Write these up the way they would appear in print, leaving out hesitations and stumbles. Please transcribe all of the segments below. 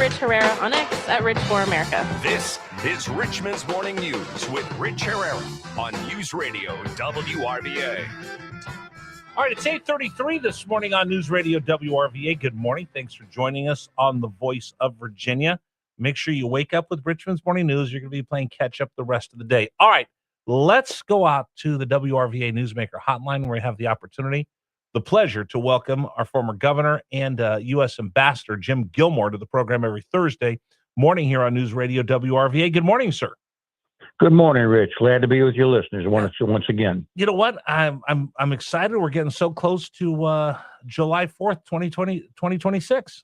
Rich Herrera on X at Rich4America. This is Richmond's Morning News with Rich Herrera on News Radio WRVA. All right, it's 8:33 this morning on News Radio WRVA. Good morning. Thanks for joining us on the Voice of Virginia. Make sure you wake up with Richmond's Morning News. You're going to be playing catch up the rest of the day. All right, let's go out to the WRVA Newsmaker hotline where we have the opportunity, the pleasure to welcome our former governor and U.S. Ambassador Jim Gilmore to the program every Thursday morning here on News Radio WRVA. Good morning, sir. Good morning, Rich. Glad to be with your listeners once again. You know what? I'm excited. We're getting so close to July 4th, 2026.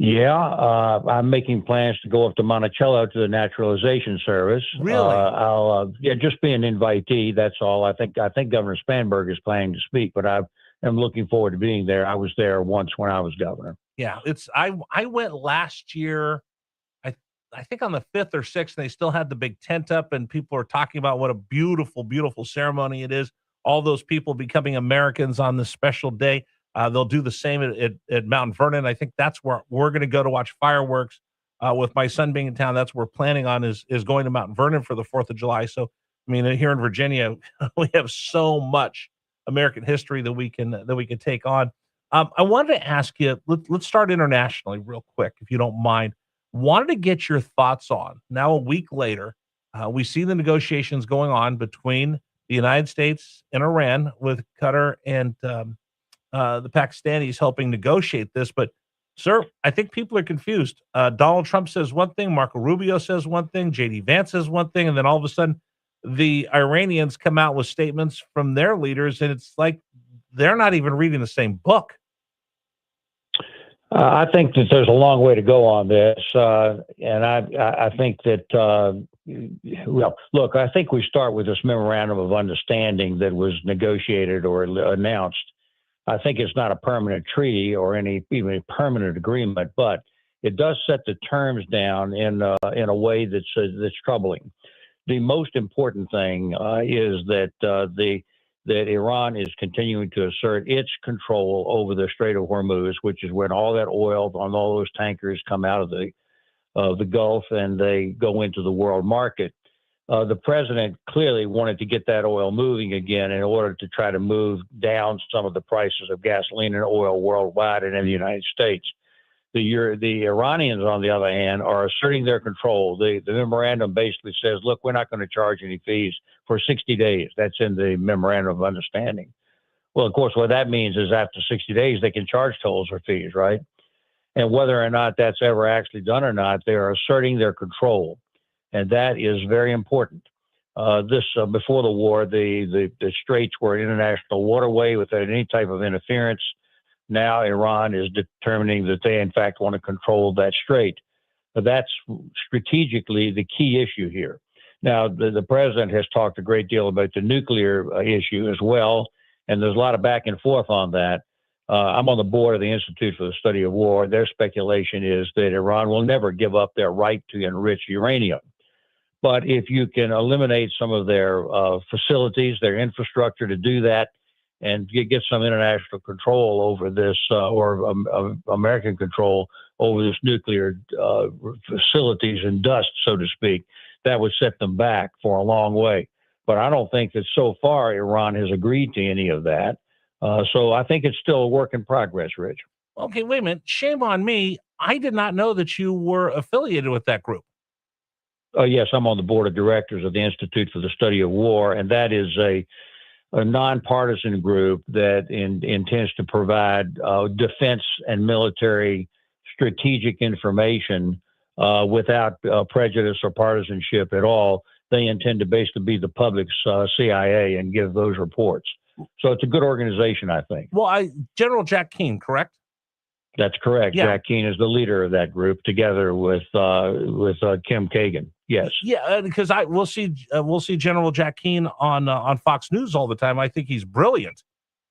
Yeah, I'm making plans to go up to Monticello to the Naturalization Service. Really? I'll just be an invitee. That's all. I think Governor Spanberg is planning to speak, but I'm looking forward to being there. I was there once when I was governor. Yeah, I went last year. I think on the 5th or 6th, and they still had the big tent up, and people are talking about what a beautiful, beautiful ceremony it is. All those people becoming Americans on this special day. They'll do the same at Mount Vernon. I think that's where we're going to go to watch fireworks. With my son being in town, that's what we're planning on is going to Mount Vernon for the 4th of July. So, I mean, here in Virginia, we have so much American history that we can take on. I wanted to ask you, let's start internationally real quick, if you don't mind. Wanted to get your thoughts on, now a week later, we see the negotiations going on between the United States and Iran, with Qatar and the Pakistanis helping negotiate this. But, sir, I think people are confused. Donald Trump says one thing, Marco Rubio says one thing, J.D. Vance says one thing, and then all of a sudden the Iranians come out with statements from their leaders, and it's like they're not even reading the same book. I think that there's a long way to go on this, and I think that, well, look, I think we start with this memorandum of understanding that was negotiated or announced. I think it's not a permanent treaty or even a permanent agreement, but it does set the terms down in a way that's troubling. The most important thing is that that Iran is continuing to assert its control over the Strait of Hormuz, which is when all that oil on all those tankers come out of the Gulf and they go into the world market. The president clearly wanted to get that oil moving again in order to try to move down some of the prices of gasoline and oil worldwide and in the United States. The Iranians, on the other hand, are asserting their control. The memorandum basically says, look, we're not going to charge any fees for 60 days. That's in the memorandum of understanding. Well, of course, what that means is after 60 days, they can charge tolls or fees, right? And whether or not that's ever actually done or not, they are asserting their control. And that is very important. Before the war, the straits were an international waterway without any type of interference. Now Iran is determining that they, in fact, want to control that strait. But that's strategically the key issue here. Now, the president has talked a great deal about the nuclear issue as well, and there's a lot of back and forth on that. I'm on the board of the Institute for the Study of War. Their speculation is that Iran will never give up their right to enrich uranium. But if you can eliminate some of their facilities, their infrastructure to do that, and get some international control over this, or American control over this nuclear facilities and dust, so to speak, that would set them back for a long way. But I don't think that so far Iran has agreed to any of that. So I think it's still a work in progress, Rich. Okay, wait a minute. Shame on me. I did not know that you were affiliated with that group. Yes, I'm on the board of directors of the Institute for the Study of War, and that is a nonpartisan group that intends to provide defense and military strategic information without prejudice or partisanship at all. They intend to basically be the public's CIA and give those reports. So it's a good organization, I think. Well, General Jack Keane, correct? That's correct. Yeah. Jack Keane is the leader of that group, together with Kim Kagan. Yes. Yeah, because we'll see General Jack Keane on Fox News all the time. I think he's brilliant,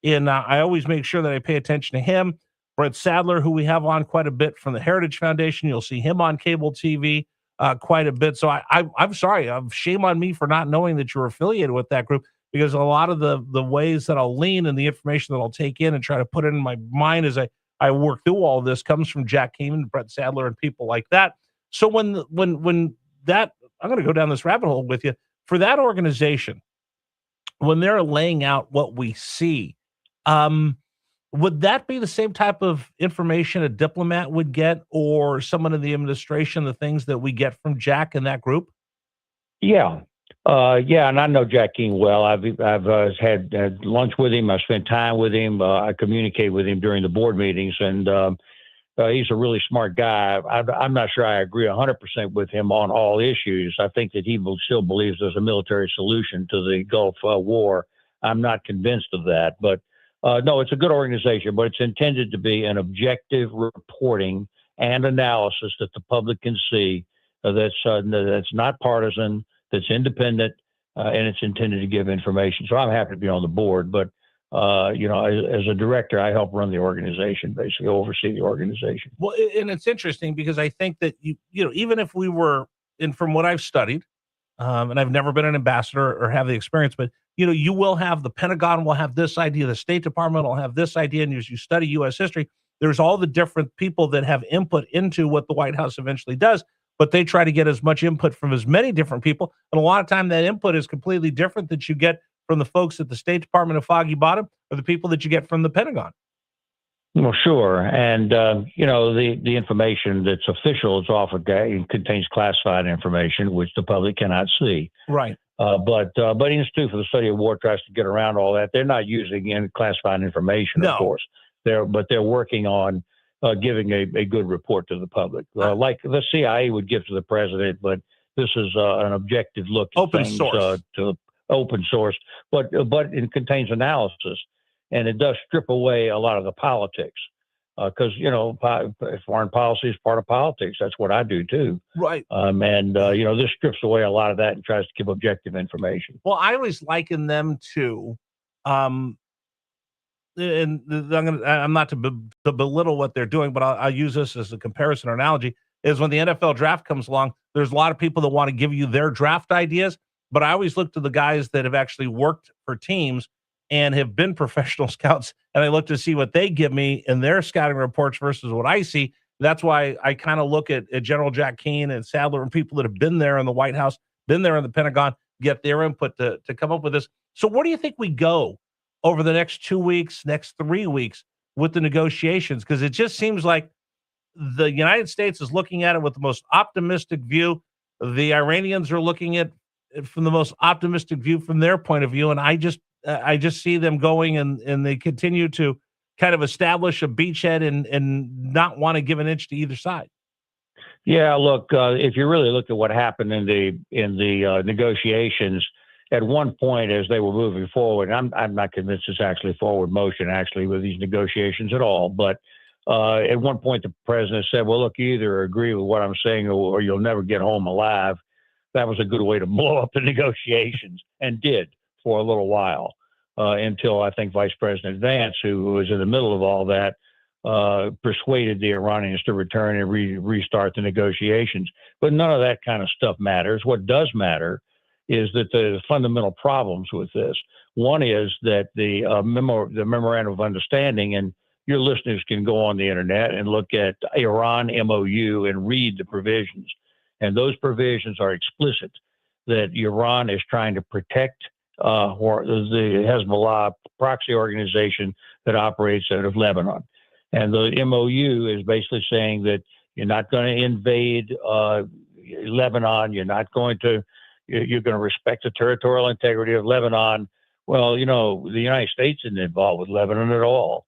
and I always make sure that I pay attention to him. Brett Sadler, who we have on quite a bit from the Heritage Foundation, you'll see him on cable TV quite a bit. So I'm sorry, shame on me for not knowing that you're affiliated with that group, because a lot of the ways that I'll lean and the information that I'll take in and try to put it in my mind as I I work through all this comes from Jack Keane, Brett Sadler, and people like that. So when that, I'm going to go down this rabbit hole with you, for that organization, when they're laying out what we see, would that be the same type of information a diplomat would get, or someone in the administration, the things that we get from Jack and that group? Yeah. Yeah, and I know Jack King well. I've had lunch with him. I spent time with him. I communicate with him during the board meetings, and he's a really smart guy. I'm not sure I agree 100% with him on all issues. I think that he still believes there's a military solution to the Gulf War. I'm not convinced of that, but no, it's a good organization, but it's intended to be an objective reporting and analysis that the public can see. That's not partisan, that's independent, and it's intended to give information. So I'm happy to be on the board, but as a director, I help run the organization, basically oversee the organization. Well, and it's interesting because I think that even if we were, and from what I've studied, and I've never been an ambassador or have the experience, but you will have the Pentagon will have this idea, the State Department will have this idea, and as you study U.S. history, there's all the different people that have input into what the White House eventually does, but they try to get as much input from as many different people, and a lot of time that input is completely different that you get from the folks at the State Department of Foggy Bottom or the people that you get from the Pentagon. Well, sure. And, the information that's official is often contains classified information, which the public cannot see. Right. But Institute for the Study of War tries to get around all that. They're not using classified information, No. Of course. They're working on giving a good report to the public, like the CIA would give to the president. But this is an objective look at open things, source. To open source, but it contains analysis, and it does strip away a lot of the politics. Because foreign policy is part of politics. That's what I do too. Right. This strips away a lot of that and tries to give objective information. Well, I always liken them to, and I'm not to belittle what they're doing, but I'll use this as a comparison or analogy. Is when the NFL draft comes along, there's a lot of people that want to give you their draft ideas, but I always look to the guys that have actually worked for teams and have been professional scouts, and I look to see what they give me in their scouting reports versus what I see. That's why I kind of look at General Jack Keane and Sadler and people that have been there in the White House, been there in the Pentagon, get their input to come up with this. So where do you think we go over the next 2 weeks, next 3 weeks with the negotiations? Because it just seems like the United States is looking at it with the most optimistic view. The Iranians are looking at it from the most optimistic view from their point of view, and I just see them going and they continue to kind of establish a beachhead and not want to give an inch to either side. Yeah, look, if you really look at what happened in the negotiations, at one point as they were moving forward, I'm not convinced it's actually forward motion with these negotiations at all, but at one point the president said, well, look, you either agree with what I'm saying or you'll never get home alive. That was a good way to blow up the negotiations, and did for a little while, until I think Vice President Vance, who was in the middle of all that, persuaded the Iranians to return and restart the negotiations. But none of that kind of stuff matters. What does matter is that the fundamental problems with this. One is that the Memorandum of Understanding, and your listeners can go on the internet and look at Iran MOU and read the provisions. And those provisions are explicit that Iran is trying to protect the Hezbollah proxy organization that operates out of Lebanon. And the MOU is basically saying that you're not going to invade Lebanon. You're going to respect the territorial integrity of Lebanon. Well, the United States isn't involved with Lebanon at all.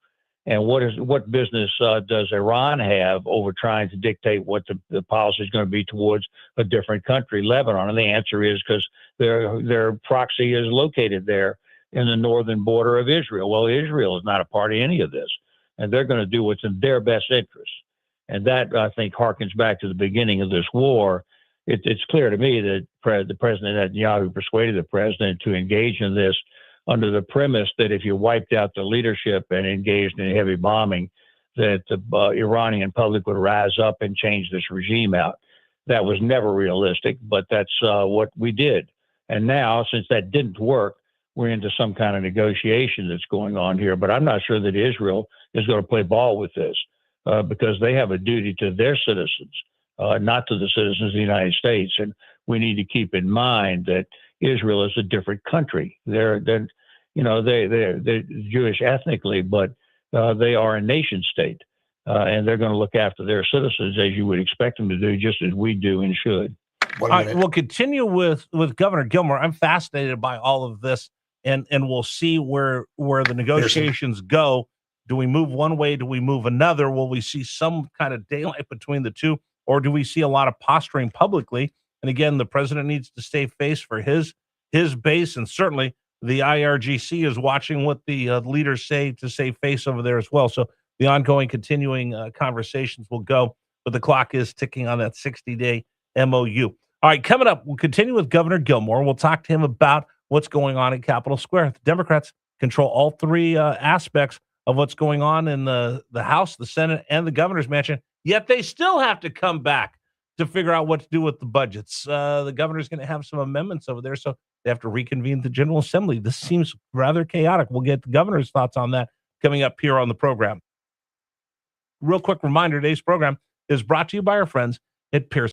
And what business does Iran have over trying to dictate what the policy is going to be towards a different country, Lebanon? And the answer is because their proxy is located there in the northern border of Israel. Well, Israel is not a part of any of this, and they're going to do what's in their best interest. And that, I think, harkens back to the beginning of this war. It's clear to me that the President Netanyahu persuaded the president to engage in this under the premise that if you wiped out the leadership and engaged in heavy bombing, that the Iranian public would rise up and change this regime out. That was never realistic, but that's what we did. And now, since that didn't work, we're into some kind of negotiation that's going on here. But I'm not sure that Israel is going to play ball with this because they have a duty to their citizens, not to the citizens of the United States. And we need to keep in mind that Israel is a different country. They're Jewish ethnically, but they are a nation state. And they're going to look after their citizens as you would expect them to do, just as we do and should. All right, we'll continue with Governor Gilmore. I'm fascinated by all of this, and we'll see where the negotiations go. Do we move one way? Do we move another? Will we see some kind of daylight between the two, or do we see a lot of posturing publicly? And again, the president needs to stay face for his base, and certainly the IRGC is watching what the leaders say to save face over there as well. So the ongoing, continuing conversations will go, but the clock is ticking on that 60-day MOU. All right, coming up, we'll continue with Governor Gilmore. We'll talk to him about what's going on at Capitol Square. The Democrats control all three aspects of what's going on in the House, the Senate, and the governor's mansion, yet they still have to come back to figure out what to do with the budgets. The governor's going to have some amendments over there, so they have to reconvene the General Assembly. This seems rather chaotic. We'll get the governor's thoughts on that coming up here on the program. Real quick reminder, today's program is brought to you by our friends at Pierce.